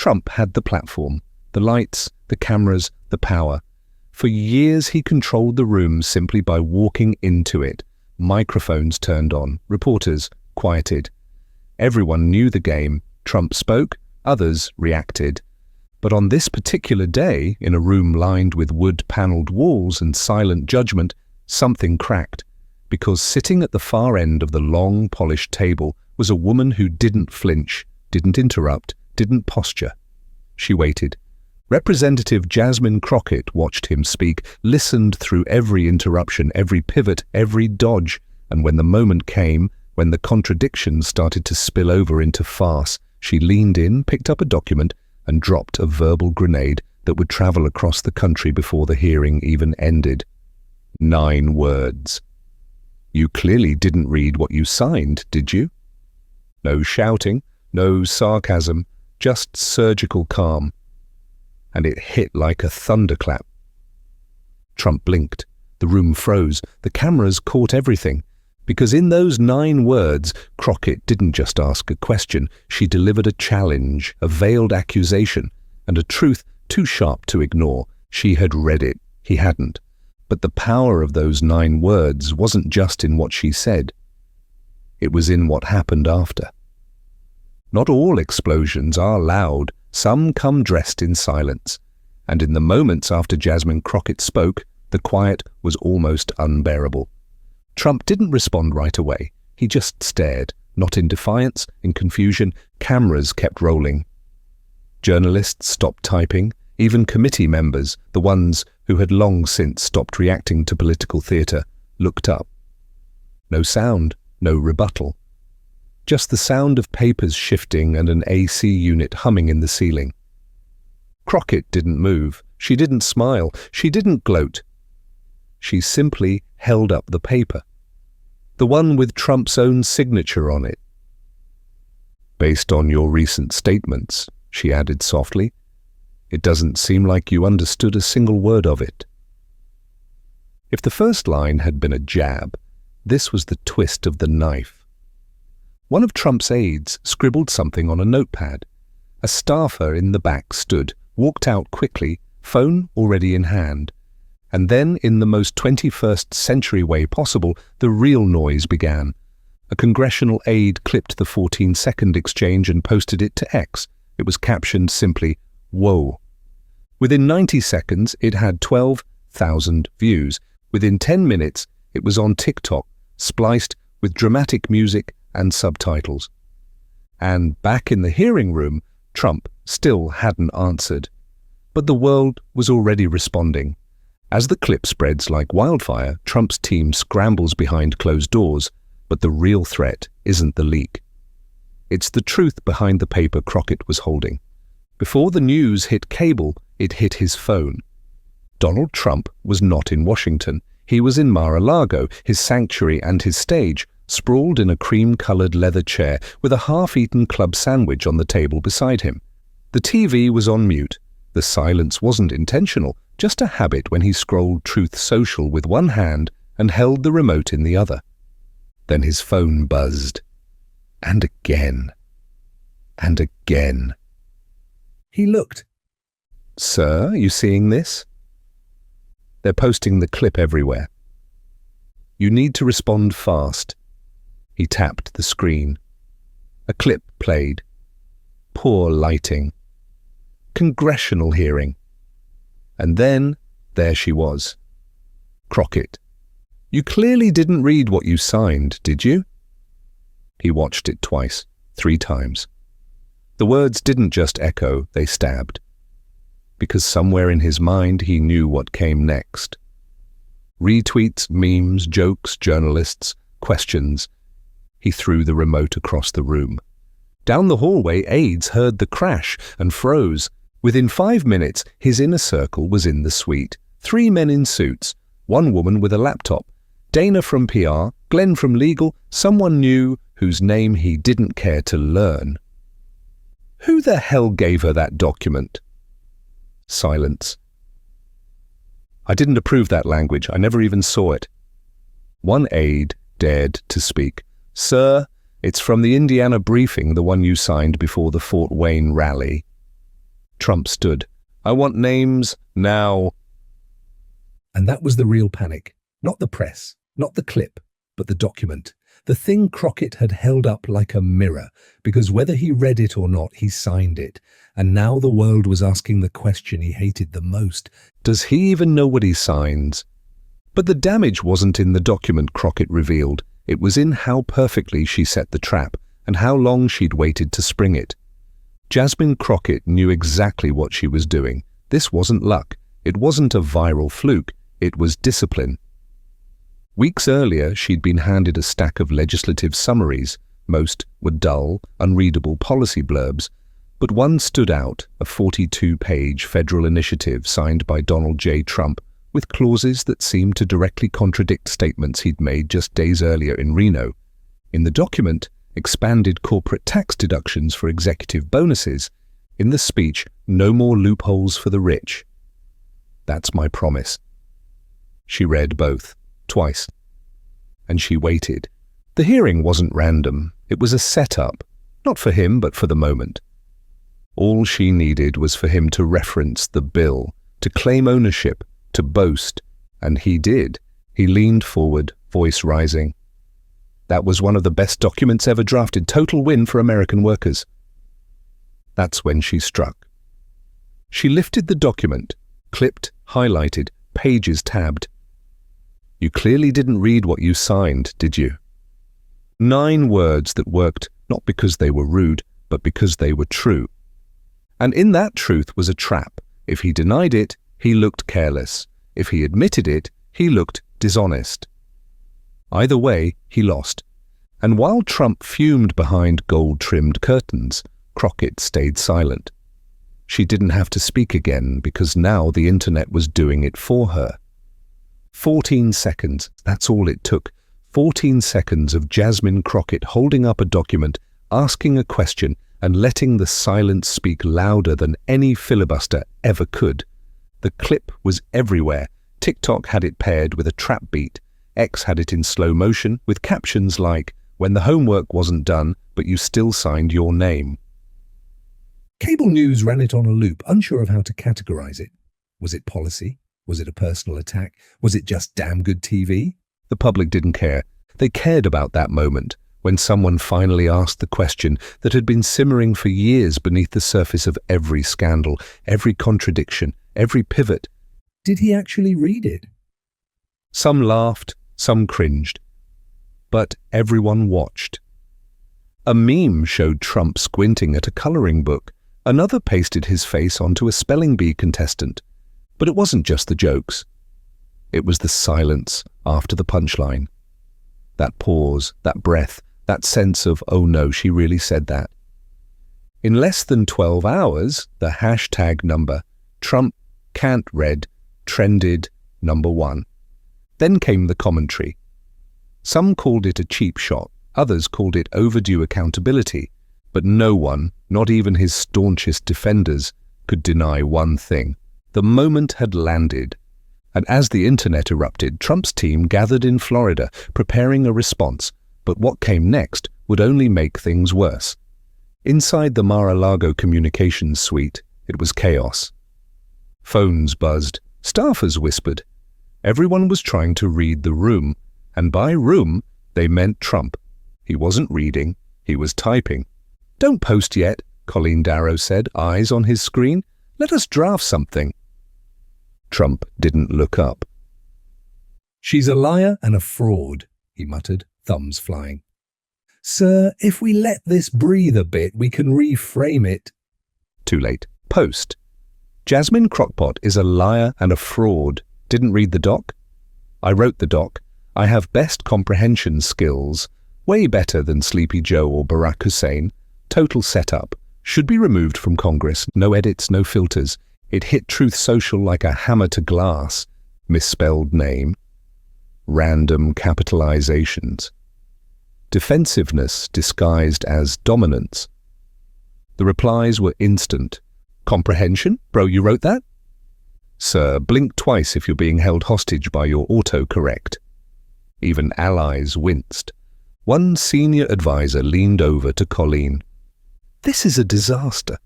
Trump had the platform, the lights, the cameras, the power. For years he controlled the room simply by walking into it. Microphones turned on, reporters quieted. Everyone knew the game. Trump spoke, others reacted. But on this particular day, in a room lined with wood-paneled walls and silent judgment, something cracked, because sitting at the far end of the long, polished table was a woman who didn't flinch, didn't interrupt, didn't posture. She waited. Representative Jasmine Crockett watched him speak, listened through every interruption, every pivot, every dodge, and when the moment came, when the contradictions started to spill over into farce, she leaned in, picked up a document, and dropped a verbal grenade that would travel across the country before the hearing even ended. 9 words. "You clearly didn't read what you signed, did you?" No shouting, no sarcasm, just surgical calm. And it hit like a thunderclap. Trump blinked. The room froze. The cameras caught everything. Because in those 9 words, Crockett didn't just ask a question. She delivered a challenge, a veiled accusation, and a truth too sharp to ignore. She had read it. He hadn't. But the power of those 9 words wasn't just in what she said. It was in what happened after. Not all explosions are loud. Some come dressed in silence. And in the moments after Jasmine Crockett spoke, the quiet was almost unbearable. Trump didn't respond right away. He just stared, not in defiance, in confusion. Cameras kept rolling. Journalists stopped typing. Even committee members, the ones who had long since stopped reacting to political theatre, looked up. No sound, no rebuttal. Just the sound of papers shifting and an AC unit humming in the ceiling. Crockett didn't move. She didn't smile. She didn't gloat. She simply held up the paper. The one with Trump's own signature on it. "Based on your recent statements," she added softly, "it doesn't seem like you understood a single word of it." If the first line had been a jab, this was the twist of the knife. One of Trump's aides scribbled something on a notepad. A staffer in the back stood, walked out quickly, phone already in hand. And then, in the most 21st century way possible, the real noise began. A congressional aide clipped the 14-second exchange and posted it to X. It was captioned simply, "Whoa." Within 90 seconds, it had 12,000 views. Within 10 minutes, it was on TikTok, spliced with dramatic music and subtitles. And back in the hearing room, Trump still hadn't answered. But the world was already responding. As the clip spreads like wildfire, Trump's team scrambles behind closed doors, but the real threat isn't the leak. It's the truth behind the paper Crockett was holding. Before the news hit cable, it hit his phone. Donald Trump was not in Washington. He was in Mar-a-Lago, his sanctuary and his stage, sprawled in a cream-colored leather chair with a half-eaten club sandwich on the table beside him. The TV was on mute. The silence wasn't intentional, just a habit when he scrolled Truth Social with one hand and held the remote in the other. Then his phone buzzed. And again. And again. He looked. "Sir, you seeing this?" "They're posting the clip everywhere." "You need to respond fast." He tapped the screen. A clip played. Poor lighting. Congressional hearing. And then, there she was. Crockett. "You clearly didn't read what you signed, did you?" He watched it twice, 3 times. The words didn't just echo, they stabbed. Because somewhere in his mind he knew what came next. Retweets, memes, jokes, journalists, questions. He threw the remote across the room. Down the hallway, aides heard the crash and froze. Within 5 minutes, his inner circle was in the suite. 3 men in suits, 1 woman with a laptop, Dana from PR, Glenn from legal, someone new whose name he didn't care to learn. Who the hell gave her that document? Silence. "I didn't approve that language. I never even saw it." One aide dared to speak. "Sir, it's from the Indiana briefing, the one you signed before the Fort Wayne rally." Trump stood. "I want names now." And that was the real panic. Not the press, not the clip, but the document. The thing Crockett had held up like a mirror, because whether he read it or not, he signed it. And now the world was asking the question he hated the most. Does he even know what he signs? But the damage wasn't in the document Crockett revealed. It was in how perfectly she set the trap and how long she'd waited to spring it. Jasmine Crockett knew exactly what she was doing. This wasn't luck. It wasn't a viral fluke. It was discipline. Weeks earlier, she'd been handed a stack of legislative summaries. Most were dull, unreadable policy blurbs, but one stood out, a 42-page federal initiative signed by Donald J. Trump, with clauses that seemed to directly contradict statements he'd made just days earlier in Reno. In the document, expanded corporate tax deductions for executive bonuses. In the speech, no more loopholes for the rich. "That's my promise." She read both. Twice. And she waited. The hearing wasn't random. It was a setup, not for him, but for the moment. All she needed was for him to reference the bill, to claim ownership, to boast. And he did. He leaned forward, voice rising. "That was one of the best documents ever drafted. Total win for American workers." That's when she struck. She lifted the document, clipped, highlighted, pages tabbed. "You clearly didn't read what you signed, did you?" 9 words that worked not because they were rude, but because they were true. And in that truth was a trap. If he denied it, he looked careless. If he admitted it, he looked dishonest. Either way, he lost. And while Trump fumed behind gold-trimmed curtains, Crockett stayed silent. She didn't have to speak again because now the internet was doing it for her. 14 seconds, that's all it took. 14 seconds of Jasmine Crockett holding up a document, asking a question, and letting the silence speak louder than any filibuster ever could. The clip was everywhere. TikTok had it paired with a trap beat. X had it in slow motion with captions like, "When the homework wasn't done, but you still signed your name." Cable news ran it on a loop, unsure of how to categorize it. Was it policy? Was it a personal attack? Was it just damn good TV? The public didn't care. They cared about that moment, when someone finally asked the question that had been simmering for years beneath the surface of every scandal, every contradiction, every pivot. Did he actually read it? Some laughed, some cringed. But everyone watched. A meme showed Trump squinting at a coloring book. Another pasted his face onto a spelling bee contestant. But it wasn't just the jokes. It was the silence after the punchline. That pause, that breath, that sense of, "Oh no, she really said that." In less than 12 hours, the hashtag number, Trump can't read, trended #1. Then came the commentary. Some called it a cheap shot, others called it overdue accountability, but no one, not even his staunchest defenders, could deny one thing. The moment had landed, and as the internet erupted, Trump's team gathered in Florida, preparing a response, but what came next would only make things worse. Inside the Mar-a-Lago communications suite, it was chaos. Phones buzzed, staffers whispered. Everyone was trying to read the room, and by room, they meant Trump. He wasn't reading, he was typing. "Don't post yet," Colleen Darrow said, eyes on his screen. "Let us draft something." Trump didn't look up. "She's a liar and a fraud," he muttered, thumbs flying. "Sir, if we let this breathe a bit, we can reframe it." Too late. Post. Jasmine Crockett is a liar and a fraud. Didn't read the doc? I wrote the doc. I have best comprehension skills. Way better than Sleepy Joe or Barack Hussein. Total setup. Should be removed from Congress. No edits, no filters. It hit Truth Social like a hammer to glass. Misspelled name. Random capitalizations. Defensiveness disguised as dominance. The replies were instant. Comprehension? Bro, you wrote that? Sir, blink twice if you're being held hostage by your autocorrect. Even allies winced. One senior advisor leaned over to Colleen. "This is a disaster."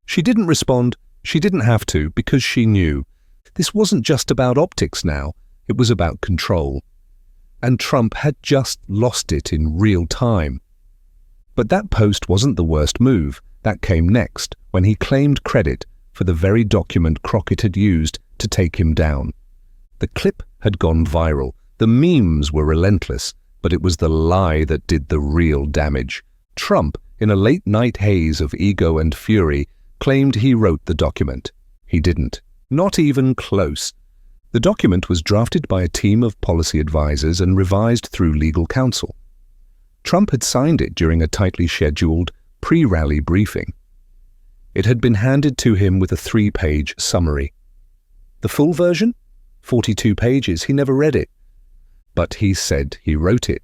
She didn't respond. She didn't have to, because she knew. This wasn't just about optics now. It was about control. And Trump had just lost it in real time. But that post wasn't the worst move. That came next, when he claimed credit for the very document Crockett had used to take him down. The clip had gone viral. The memes were relentless, but it was the lie that did the real damage. Trump, in a late-night haze of ego and fury, claimed he wrote the document. He didn't. Not even close. The document was drafted by a team of policy advisors and revised through legal counsel. Trump had signed it during a tightly scheduled pre-rally briefing. It had been handed to him with a 3-page summary. The full version? 42 pages. He never read it. But he said he wrote it.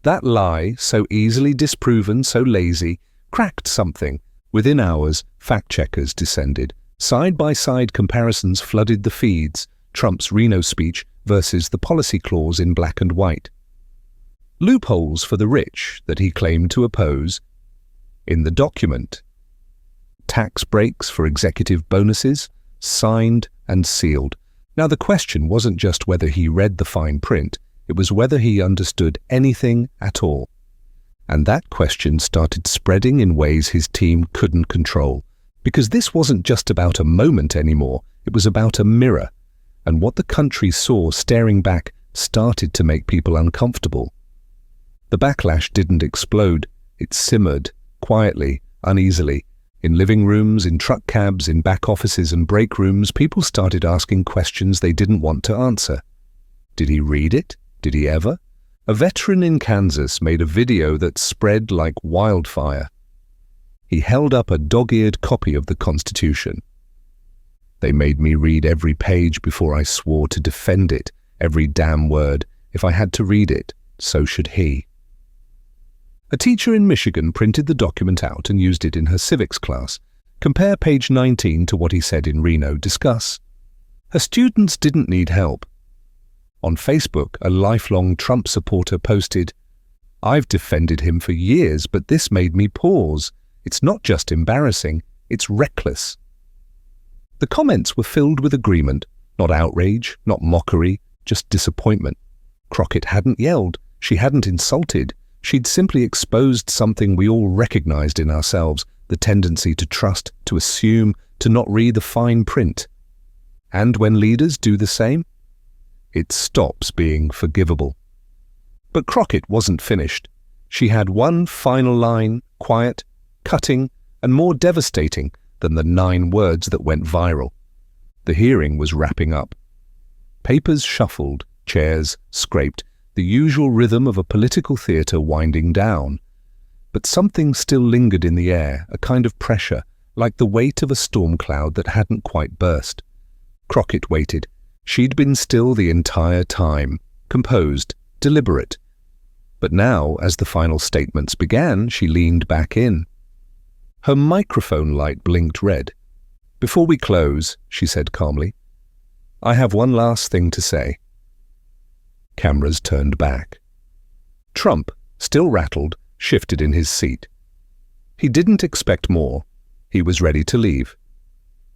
That lie, so easily disproven, so lazy, cracked something. Within hours, fact-checkers descended. Side-by-side comparisons flooded the feeds, Trump's Reno speech versus the policy clause in black and white. Loopholes for the rich that he claimed to oppose in the document. Tax breaks for executive bonuses, signed and sealed. Now the question wasn't just whether he read the fine print, it was whether he understood anything at all. And that question started spreading in ways his team couldn't control. Because this wasn't just about a moment anymore, it was about a mirror. And what the country saw staring back started to make people uncomfortable. The backlash didn't explode, it simmered, quietly, uneasily. In living rooms, in truck cabs, in back offices and break rooms, people started asking questions they didn't want to answer. Did he read it? Did he ever? A veteran in Kansas made a video that spread like wildfire. He held up a dog-eared copy of the Constitution. They made me read every page before I swore to defend it, every damn word. If I had to read it, so should he. A teacher in Michigan printed the document out and used it in her civics class. Compare page 19 to what he said in Reno. Discuss. Her students didn't need help. On Facebook, a lifelong Trump supporter posted, "I've defended him for years, but this made me pause. It's not just embarrassing, it's reckless." The comments were filled with agreement, not outrage, not mockery, just disappointment. Crockett hadn't yelled, she hadn't insulted, she'd simply exposed something we all recognized in ourselves, the tendency to trust, to assume, to not read the fine print. And when leaders do the same, it stops being forgivable. But Crockett wasn't finished. She had one final line, quiet, cutting, and more devastating than the 9 words that went viral. The hearing was wrapping up. Papers shuffled, chairs scraped, the usual rhythm of a political theatre winding down. But something still lingered in the air, a kind of pressure, like the weight of a storm cloud that hadn't quite burst. Crockett waited. She'd been still the entire time, composed, deliberate. But now, as the final statements began, she leaned back in. Her microphone light blinked red. "Before we close," she said calmly, "I have one last thing to say." Cameras turned back. Trump, still rattled, shifted in his seat. He didn't expect more. He was ready to leave.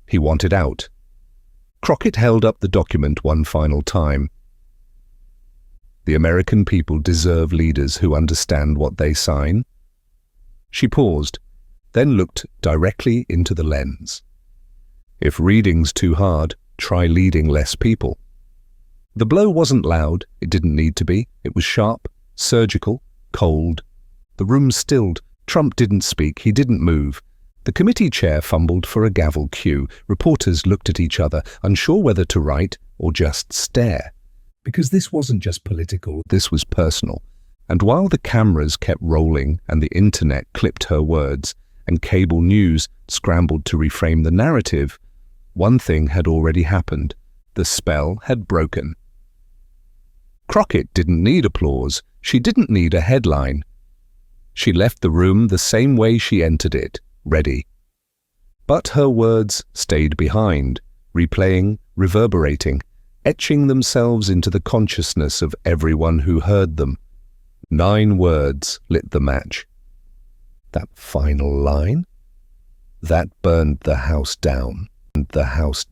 He wanted out. Crockett held up the document one final time. The American people deserve leaders who understand what they sign. She paused, then looked directly into the lens. If reading's too hard, try leading less people. The blow wasn't loud, it didn't need to be. It was sharp, surgical, cold. The room stilled. Trump didn't speak, he didn't move. The committee chair fumbled for a gavel cue. Reporters looked at each other, unsure whether to write or just stare. Because this wasn't just political, this was personal. And while the cameras kept rolling and the internet clipped her words, and cable news scrambled to reframe the narrative, one thing had already happened. The spell had broken. Crockett didn't need applause. She didn't need a headline. She left the room the same way she entered it, ready. But her words stayed behind, replaying, reverberating, etching themselves into the consciousness of everyone who heard them. 9 words lit the match. That final line? That burned the house down. The house